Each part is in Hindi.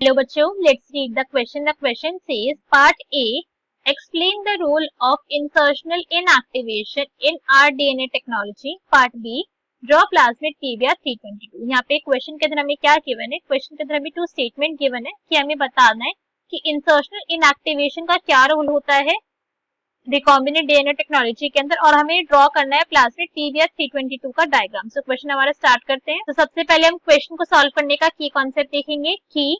Hello बच्चों, let's read the question. The question says Part A. Explain the role of insertional inactivation in rDNA technology. Part B. Draw plasmid PBR 322. यहाँ पे क्वेश्चन के अंदर हमें क्या गिवन है? क्वेश्चन के अंदर हमें 2 स्टेटमेंट गिवन है कि हमें बताना है कि इंसर्शनल इनएक्टिवेशन का क्या रोल होता है रिकॉम्बिनेंट डीएनए टेक्नोलॉजी के अंदर, और हमें ड्रॉ करना है प्लाज्मिड PBR 322 का डायग्राम. सो क्वेश्चन हमारा स्टार्ट करते हैं. तो सबसे पहले हम क्वेश्चन को सॉल्व करने का की कॉन्सेप्ट देखेंगे. की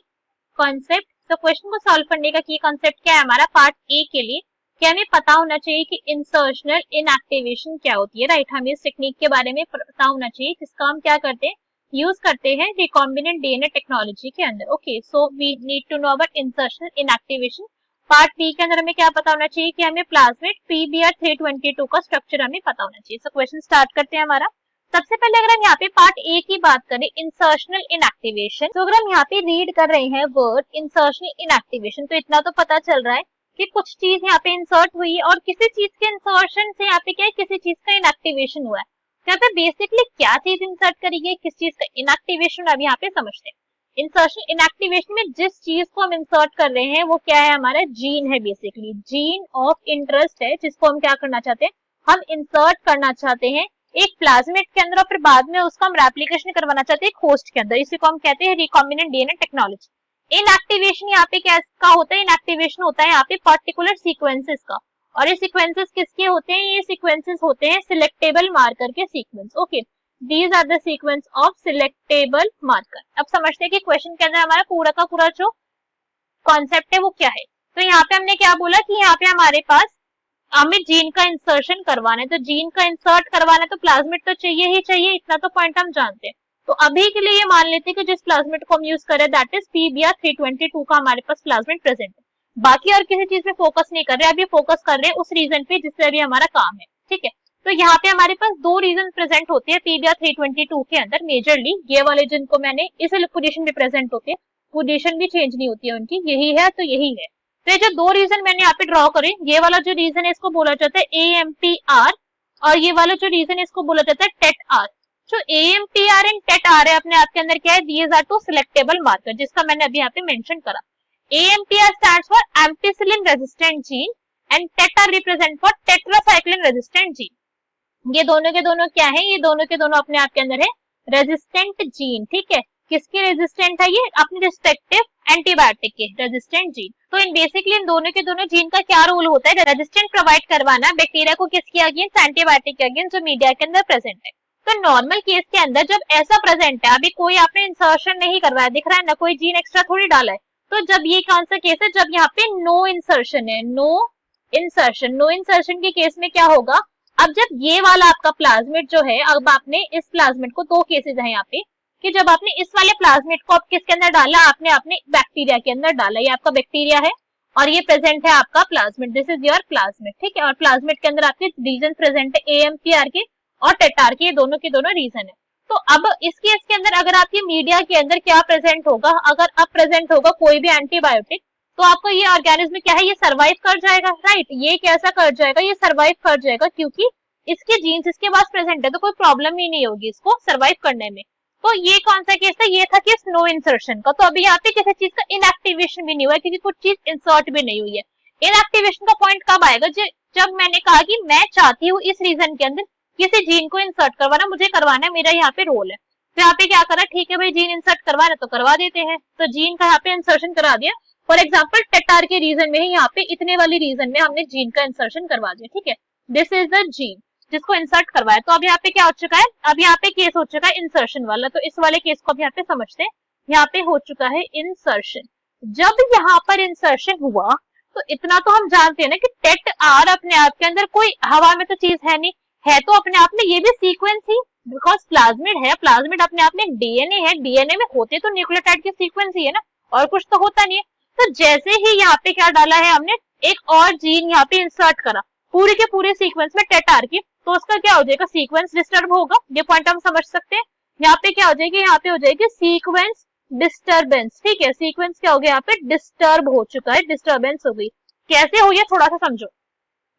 कॉन्सेप्ट. तो क्वेश्चन को सॉल्व करने का की कॉन्सेप्ट क्या है हमारा पार्ट ए के लिए, कि हमें पता होना चाहिए कि इंसर्शनल इनएक्टिवेशन क्या होती है. राइट, हमें इस टेक्निक के बारे में पता होना चाहिए जिसका हम क्या करते हैं, यूज करते हैं रिकॉम्बिनेंट डीएनए टेक्नोलॉजी के अंदर. Okay, so we need to know about insertional inactivation. Part B के अंदर हमें क्या पता होना चाहिए कि हमें प्लाज्मिड PBR 322 का स्ट्रक्चर हमें पता होना चाहिए. सो क्वेश्चन स्टार्ट करते हैं हमारा. सबसे पहले अगर हम यहाँ पे पार्ट ए की बात करें, इंसर्शनल इनएक्टिवेशन, तो अगर हम यहाँ पे रीड कर रहे हैं वर्ड इंसर्शनल इनएक्टिवेशन, तो इतना तो पता चल रहा है कि कुछ चीज यहाँ पे इंसर्ट हुई है और किसी चीज के इंसर्शन से यहाँ पे क्या है, किसी चीज का इनएक्टिवेशन हुआ है. यहाँ पे बेसिकली क्या चीज इंसर्ट करी गई, किस चीज का इनएक्टिवेशन, अभी यहाँ पे समझते हैं. इंसर्शन इनएक्टिवेशन में जिस चीज को हम इंसर्ट कर रहे हैं वो क्या है, हमारा जीन है. बेसिकली जीन ऑफ इंटरेस्ट है जिसको हम क्या करना चाहते हैं, हम इंसर्ट करना चाहते हैं एक प्लाज्मिड के अंदर और फिर बाद में उसका हम रेप्लिकेशन करवाना चाहते हैं एक होस्ट के अंदर. इसी को हम कहते हैं रिकॉम्बिनेंट डीएनए टेक्नोलॉजी. इनएक्टिवेशन यहाँ पे क्या होता है, इनएक्टिवेशन होता है यहाँ पे पर्टिकुलर सीक्वेंसेस का. और ये सीक्वेंसेस किसके होते हैं, ये सीक्वेंसेस होते हैं सिलेक्टेबल मार्कर के sequence. Okay, these are the sequence of selectable marker. अब समझते हैं कि क्वेश्चन के अंदर हमारा पूरा का पूरा जो कॉन्सेप्ट है वो क्या है. तो यहाँ पे हमने क्या बोला कि यहाँ पे हमारे पास हमें जीन का इंसर्शन करवाना है, तो जीन का इंसर्ट करवाना है तो प्लाज्मिड तो चाहिए ही चाहिए, इतना तो पॉइंट हम जानते हैं. तो अभी के लिए ये मान लेते हैं कि जिस प्लाज्मिड को हम यूज कर रहे हैं दैट इज PBR 322 का हमारे पास प्लाज्मिड प्रेजेंट है. बाकी और किसी चीज पे फोकस नहीं कर रहे, अभी फोकस कर रहे हैं उस रीजन पे जिससे अभी हमारा काम है. ठीक है, तो यहाँ पे हमारे पास 2 रीजन प्रेजेंट होते हैं PBR 322 के अंदर. मेजरली ये वाले जिनको मैंने इस पोजीशन पे प्रेजेंट होते हैं, पोजीशन भी चेंज नहीं होती है उनकी, यही है तो यही है. तो ये जो 2 रीजन मैंने यहाँ पे ड्रॉ करे, ये वाला जो रीजन है इसको बोला जाता है AMTR और ये वाला जो रीजन है इसको बोला जाता है TET-R. जो AMTR एंड TET-R है अपने आप के अंदर क्या है, दीज आर 2 सिलेक्टेबल मार्कर जिसका मैंने अभी यहाँ पे मेंशन करा. AMTR stands for ampicillin resistant gene and TET-R represent for tetracycline resistant gene. ये दोनों के दोनों क्या है, ये दोनों के दोनों अपने आप के अंदर है रेजिस्टेंट जीन. ठीक है, किसके रेजिस्टेंट है, ये अपने रिस्पेक्टिव एंटीबायोटिक के रेजिस्टेंट जीन. तो इन बेसिकली इन दोनों के दोनों जीन का क्या रोल होता है, रेजिस्टेंट प्रोवाइड करवाना बैक्टीरिया को किसके अगेंस्ट, एंटीबायोटिक के अगेंस्ट जो मीडिया के अंदर प्रेजेंट है. तो नॉर्मल केस के अंदर जब ऐसा प्रेजेंट है, अभी कोई आपने इंसर्शन नहीं करवाया, दिख रहा है ना, कोई जीन एक्स्ट्रा थोड़ी डाला है. तो जब ये कौन सा केस है, जब यहाँ पे नो इंसर्शन है, नो इंसर्शन के केस में क्या होगा, अब जब ये वाला आपका प्लाज्मिड जो है, अब आपने इस प्लाज्मिड को 2 केसेस है यहाँ पे कि जब आपने इस वाले प्लाज्मिड को आप किसके अंदर डाला, आपने अपने बैक्टीरिया के अंदर डाला. ये आपका बैक्टीरिया है और ये प्रेजेंट है आपका plasmid, this is your plasmid. ठीक है, और प्लाज्मिड के अंदर आपके रीजन प्रेजेंट है AMPR के और TET-R के, ये दोनों के दोनों रीजन है. तो अब इस केस के अंदर अगर आपके मीडिया के अंदर क्या प्रेजेंट होगा, अगर अब प्रेजेंट होगा कोई भी एंटीबायोटिक, तो आपको ये ऑर्गेनिज्म क्या है, ये सर्वाइव कर जाएगा. राइट, ये कैसा कर जाएगा, ये सर्वाइव कर जाएगा क्योंकि इसके जीन्स इसके पास प्रेजेंट है, तो कोई प्रॉब्लम ही नहीं होगी इसको सर्वाइव करने में. तो ये कौन सा केस था, ये था केस नो इंसर्शन का. तो अभी यहाँ पे किसी चीज का इनएक्टिवेशन भी नहीं हुआ क्योंकि कुछ चीज इंसर्ट भी नहीं हुई है. इनएक्टिवेशन का पॉइंट कब आएगा, जब मैंने कहा कि मैं चाहती हूँ इस रीजन के अंदर किसी जीन को इंसर्ट करवाना, मुझे करवाना है, मेरा यहाँ पे रोल है. तो यहाँ पे क्या करा, ठीक है भाई जीन इंसर्ट करवाना तो करवा देते हैं, तो जीन का यहाँ पे इंसर्शन करा दिया. फॉर एग्जाम्पल TET-R के रीजन में ही यहाँ पे इतने वाली रीजन में हमने जीन का इंसर्शन करवा दिया. ठीक है, दिस इज द जीन जिसको इंसर्ट करवाया. तो अब यहाँ पे क्या हो चुका है, अब यहाँ पे केस हो चुका है इंसर्शन वाला. तो इस वाले केस को अब यहाँ पे समझते हैं. यहाँ पे हो चुका है इंसर्शन. जब यहाँ पर इंसर्शन हुआ तो इतना तो हम जानते हैं ना कि TET-R अपने आप के अंदर कोई हवा में तो चीज है नहीं, है तो अपने आप में ये भी सीक्वेंस ही, बिकॉज प्लाज्मिड है, प्लाज्मिड अपने आप में डीएनए है, डीएनए में होते तो न्यूक्लियोटाइड के सीक्वेंस ही है ना, और कुछ तो होता नहीं है. तो जैसे ही यहाँ पे क्या डाला है हमने, एक और जीन यहाँ पे इंसर्ट करा पूरे के पूरे सीक्वेंस में TET-R की, तो उसका क्या हो जाएगा, सीक्वेंस डिस्टर्ब होगा. ये पॉइंट हम समझ सकते हैं. यहाँ पे क्या हो जाएगी, यहाँ पे हो जाएगी सीक्वेंस डिस्टर्बेंस. ठीक है, सीक्वेंस क्या हो गया, यहाँ पे डिस्टर्ब हो चुका है, डिस्टर्बेंस हो गई. कैसे हुई है थोड़ा सा समझो.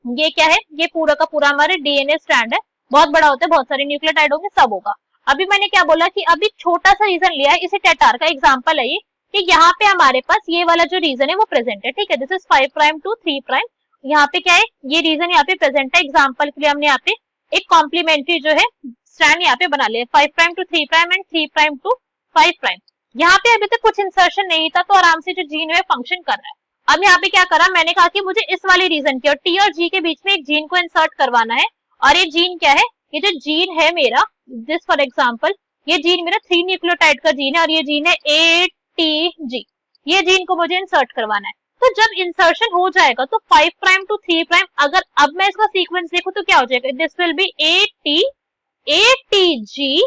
ये क्या है, ये पूरा का पूरा हमारे डीएनए स्ट्रैंड है, बहुत बड़ा होता है, बहुत सारे न्यूक्लियोटाइड होंगे, सब होगा. अभी मैंने क्या बोला कि अभी छोटा सा रीजन लिया है, इसे TET-R का एग्जांपल है ये कि यहाँ पे हमारे पास ये वाला जो रीजन है वो प्रेजेंट है, ठीक है। This is 5 prime to 3 prime, यहाँ पे क्या है, ये रीजन यहाँ पे प्रेजेंट है। एग्जाम्पल के लिए हमने यहाँ पे एक कॉम्प्लीमेंट्री जो है स्ट्रैंड यहाँ पे बना लिया, 5 prime to 3 prime and 3 prime to 5 prime. यहाँ पे अभी तक कुछ इंसर्शन नहीं था तो आराम से जो जीन है फंक्शन कर रहा है। अब यहाँ पे क्या करा, मैंने कहा कि मुझे इस वाली रीजन की और टी और जी के बीच में एक जीन को इंसर्ट करवाना है, और ये जीन क्या है, ये जो जीन है मेरा, दिस फॉर एग्जाम्पल ये जीन मेरा 3 न्यूक्लियोटाइड का जीन है और ये जीन है ATG, ये जीन को मुझे इंसर्ट करवाना है। तो जब इंसर्शन हो जाएगा तो 5 प्राइम टू 3 प्राइम, अगर अब मैं इसका सीक्वेंस देखूं तो क्या हो जाएगा, this will be ATG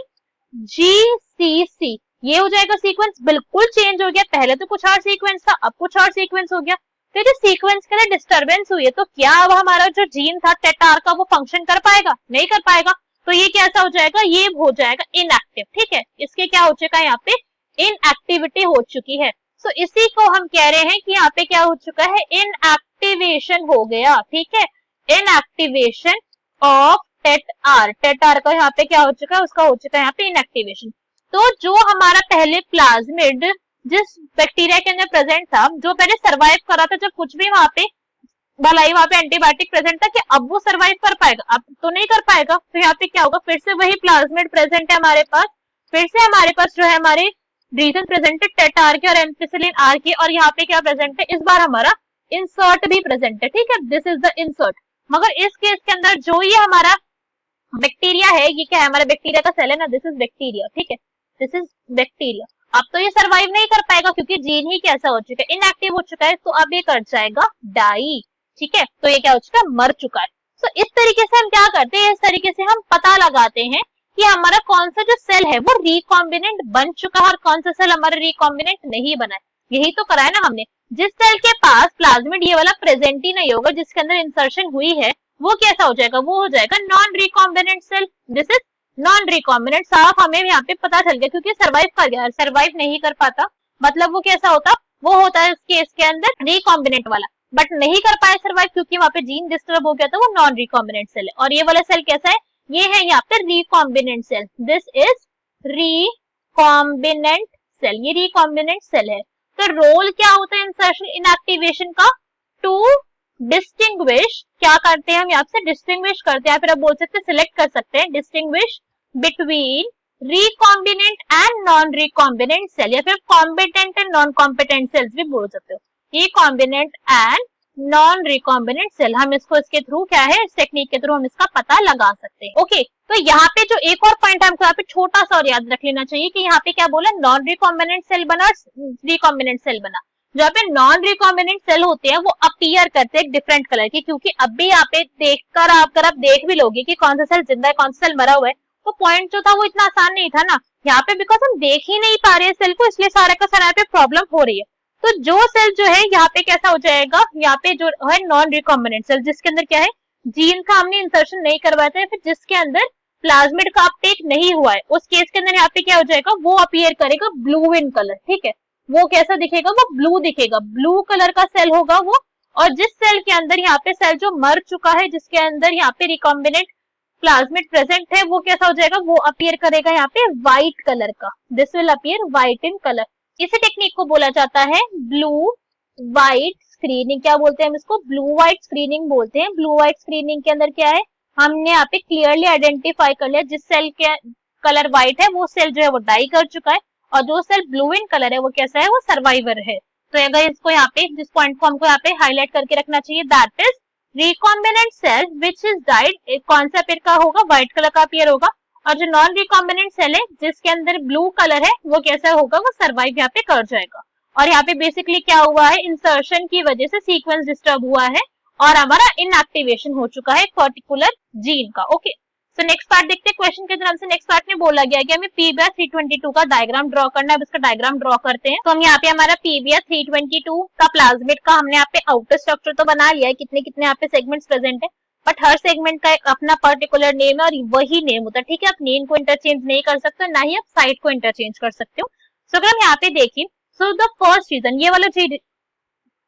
GCC, ये हो जाएगा सीक्वेंस। बिल्कुल चेंज हो गया, पहले तो कुछ और सीक्वेंस था, अब कुछ और सीक्वेंस हो गया। तो जो सीक्वेंस के लिए डिस्टर्बेंस हुई है तो क्या अब हमारा जो जीन था टेटार का वो फंक्शन कर पाएगा, नहीं कर पाएगा। तो ये कैसा हो जाएगा, ये हो जाएगा इनएक्टिव, ठीक है। इसके क्या हो चुका है, यहाँ पे इनएक्टिविटी हो चुकी है। तो इसी को हम कह रहे हैं कि यहाँ पे क्या हो चुका है, इनएक्टिवेशन हो गया, ठीक है। इनएक्टिवेशन ऑफ टेटार, टेटार का यहाँ पे क्या हो चुका है, उसका हो चुका है यहाँ पे इनएक्टिवेशन। तो जो हमारा पहले प्लाज्मिड जिस बैक्टीरिया के अंदर प्रेजेंट था, जो पहले सरवाइव करा था, जब कुछ भी वहां पे भलाई वहां पे एंटीबायोटिक प्रेजेंट था, कि अब वो सरवाइव कर पाएगा, अब तो नहीं कर पाएगा। तो यहाँ पे क्या होगा, फिर से वही प्लाज्मिड प्रेजेंट है हमारे पास, फिर से हमारे पास जो है हमारे रीजन प्रेजेंट है टेटार के और एम्पिसिलिन आर के, और यहाँ पे क्या प्रेजेंट है, इस बार हमारा इंसर्ट भी प्रेजेंट है, ठीक है। This is the insert. मगर इस केस के अंदर जो ये हमारा बैक्टीरिया है, ये क्या है, हमारा बैक्टीरिया का सेल है ना, दिस इज बैक्टीरिया, ठीक है, दिस इज बैक्टीरिया। अब तो ये सरवाइव नहीं कर पाएगा क्योंकि जीन ही कैसा हो चुका है, इनएक्टिव हो चुका है। तो अब ये कर जाएगा डाई, ठीक है। तो ये क्या हो चुका है, मर चुका है। तो इस तरीके से हम क्या करते हैं, इस तरीके से हम पता लगाते हैं कि हमारा कौन सा जो सेल है वो रिकॉम्बिनेंट बन चुका है और कौन सा सेल हमारा रिकॉम्बिनेंट नहीं बना है। यही तो करा है ना हमने। जिस सेल के पास प्लाज्मिड ये वाला प्रेजेंट ही नहीं होगा, जिसके अंदर इंसर्शन हुई है, वो कैसा हो जाएगा, वो हो जाएगा non recombinant cell. This is non recombinant. साफ हमें यहाँ पे पता चल गया क्योंकि सरवाइव कर गया, सरवाइव नहीं कर पाता मतलब वो कैसा होता, वो होता है इस केस के अंदर रिकॉम्बिनेंट वाला, बट नहीं कर पाए सरवाइव क्योंकि वहां पे जीन डिस्टर्ब हो गया था, वो नॉन रिकॉम्बिनेंट सेल है। और ये वाला सेल कैसा है, ये है यहाँ पे recombinant cell, this is recombinant cell, ये रिकॉम्बिनेंट सेल है। तो रोल क्या होता है इंसर्शन इनएक्टिवेशन का, टू डिस्टिंग्विश, क्या करते हैं हम यहाँ से डिस्टिंग्विश करते हैं, फिर आप बोल सकते हैं सिलेक्ट कर सकते हैं, distinguish between recombinant and non recombinant cell, या फिर competent and non competent cells भी बोल सकते हो, recombinant and non recombinant cell. हम इसको इसके थ्रू क्या है, इस टेक्निक के थ्रू हम इसका पता लगा सकते हैं। ओके, तो यहाँ पे जो एक और पॉइंट हमको यहाँ पे छोटा सा और याद रख लेना चाहिए कि यहाँ पे क्या बोला, नॉन रिकॉम्बिनेंट सेल बना, रिकॉम्बिनेंट सेल बना। जहाँ पे नॉन रिकॉम्बिनेंट सेल होते हैं वो अपीयर करते हैं डिफरेंट कलर के, क्योंकि अब भी यहाँ पे देखकर आप देख भी लोगे कि कौन सा सेल जिंदा है कौन सा सेल मरा हुआ है। तो पॉइंट जो था वो इतना आसान नहीं था ना यहाँ पे, बिकॉज हम देख ही नहीं पा रहे हैं सेल को, इसलिए सारे का सारा यहाँ पे प्रॉब्लम हो रही है। तो जो सेल जो है यहाँ पे कैसा हो जाएगा, यहाँ पे जो है नॉन रिकॉम्बिनेंट सेल, जिसके अंदर क्या है, जीन का हमने इंसर्शन नहीं करवाते हैं, फिर जिसके अंदर प्लाज्मिड का अपटेक नहीं हुआ है, उस केस के अंदर यहाँ पे क्या हो जाएगा, वो अपीयर करेगा ब्लू इन कलर, ठीक है। वो कैसा दिखेगा, वो ब्लू दिखेगा, ब्लू कलर का सेल होगा वो। और जिस सेल के अंदर यहाँ पे सेल जो मर चुका है, जिसके अंदर यहाँ पे रिकॉम्बिनेंट प्लाज्मिड प्रेजेंट है, वो कैसा हो जाएगा, वो अपीयर करेगा यहाँ पे व्हाइट कलर का, this will appear white in colour. इसी टेक्निक को बोला जाता है ब्लू व्हाइट स्क्रीनिंग। क्या बोलते हैं हम इसको, ब्लू व्हाइट स्क्रीनिंग बोलते हैं। ब्लू व्हाइट स्क्रीनिंग के अंदर क्या है, हमने यहाँ पे क्लियरली आइडेंटिफाई कर लिया जिस सेल के कलर व्हाइट है वो सेल जो है वो डाई कर चुका है, और जो सेल ब्लू इन कलर है वो कैसा है, वो सर्वाइवर है। तो अगर इसको यहाँ पे जिस पॉइंट को हमको यहाँ पे हाईलाइट करके रखना चाहिए, that is recombinant cell which is died, कौन सा पेयर का होगा, व्हाइट कलर का पेयर होगा। और जो नॉन रिकॉम्बिनेंट सेल है जिसके अंदर ब्लू कलर है, वो कैसा होगा, वो सर्वाइव यहाँ पे कर जाएगा। और यहाँ पे बेसिकली क्या हुआ है, इंसर्शन की वजह से सीक्वेंस डिस्टर्ब हुआ है और हमारा इनएक्टिवेशन हो चुका है पर्टिकुलर जीन का। ओके, सो नेक्स्ट पार्ट देखते हैं। क्वेश्चन के तरफ से नेक्स्ट पार्ट में बोला गया कि हमें PBr322 का डायग्राम ड्रॉ करना है। अब इसका डायग्राम ड्रॉ करते हैं। तो हम यहाँ पे हमारा PBr322 का प्लाज्मिड का हमने यहाँ पे आउटर स्ट्रक्चर तो बना लिया है, कितने कितने यहाँ पे सेगमेंट्स प्रेजेंट है, बट हर सेगमेंट का एक अपना पर्टिकुलर नेम है और वही नेम होता है, ठीक है। आप नेम को इंटरचेंज नहीं कर सकते, ना ही आप साइड को इंटरचेंज कर सकते हो। सो अगर हम यहाँ पे देखें, सो द फर्स्ट रीजन, ये वाला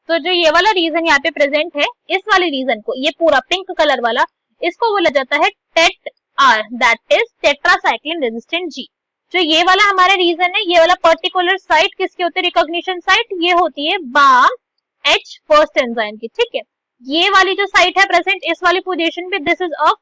तो जो ये वाला रीजन यहाँ पे प्रेजेंट है, इस वाले रीजन को, ये पूरा पिंक कलर वाला, इसको बोला जाता है tet R, that is tetracycline resistant जी। जो ये वाला हमारा रीजन है, ये वाला पर्टिकुलर साइट किसकी होती है रिकॉग्निशन साइट, ये होती है बाम एच फर्स्ट एंजाइम की, ठीक है। ये वाली जो साइट है प्रेजेंट इस वाली पोजीशन पे, दिस इज ऑफ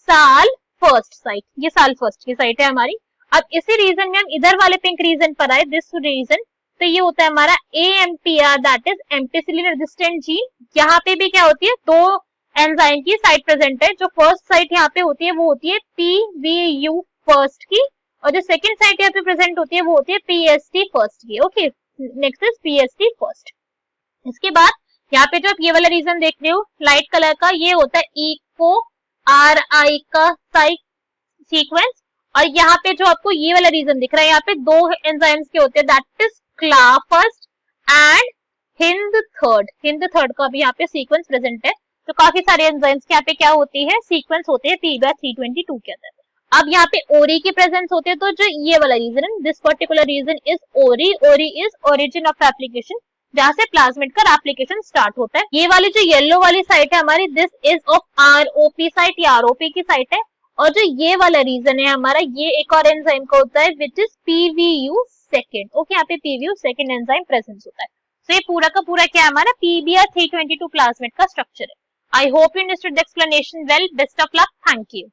साल फर्स्ट साइट, ये साल फर्स्ट की साइट है हमारी। अब इसी रीजन में हम इधर वाले पिंक रीजन पर आए, दिस रीजन, तो ये होता है हमारा AMPR, that is ampicillin resistant gene. यहाँ पे भी क्या होती है, दो एंजाइम की साइट प्रेजेंट है। जो फर्स्ट साइट यहाँ पे होती है वो होती है PVU फर्स्ट की, और जो सेकंड साइट यहाँ पे प्रेजेंट होती है वो होती है PST फर्स्ट की। Okay, next is PST first. इसके बाद यहाँ पे जो आप ये वाला रीजन देख रहे हो लाइट कलर का, ये होता है इको RI का साइट सीक्वेंस, और यहाँ पे जो आपको ये वाला रीजन दिख रहा है, यहाँ पे दो एंजाइम्स के होते हैं, दैट इज क्ला first and Hind third. Hind third का भी यहाँ पे सीक्वेंस प्रेजेंट है। तो काफी सारे एंजाइम्स के यहाँ पे क्या होती है, सीक्वेंस होते हैं PBR322 के अंदर। अब यहाँ पे ओरी की प्रेजेंस होती है, तो जो ये वाला रीजन है, दिस पर्टिकुलर रीजन इज ओरी। ओरी इज ओरिजिन ऑफ एप्लीकेशन, जहाँ से प्लाज्मिड का एप्लीकेशन स्टार्ट होता है। ये वाली जो येलो वाली साइट है हमारी, this is of ROP site या ROP की साइट है। और जो ये वाला रीजन है हमारा, ये एक और एंजाइम का होता है which is PVU second. Okay, यहाँ पे PVU सेकेंड एंजाइम प्रेजेंस होता है। तो ये पूरा का पूरा क्या है हमारा PBR322 प्लाज्मिड का स्ट्रक्चर है। I hope you understood the explanation well. Best of luck. Thank you.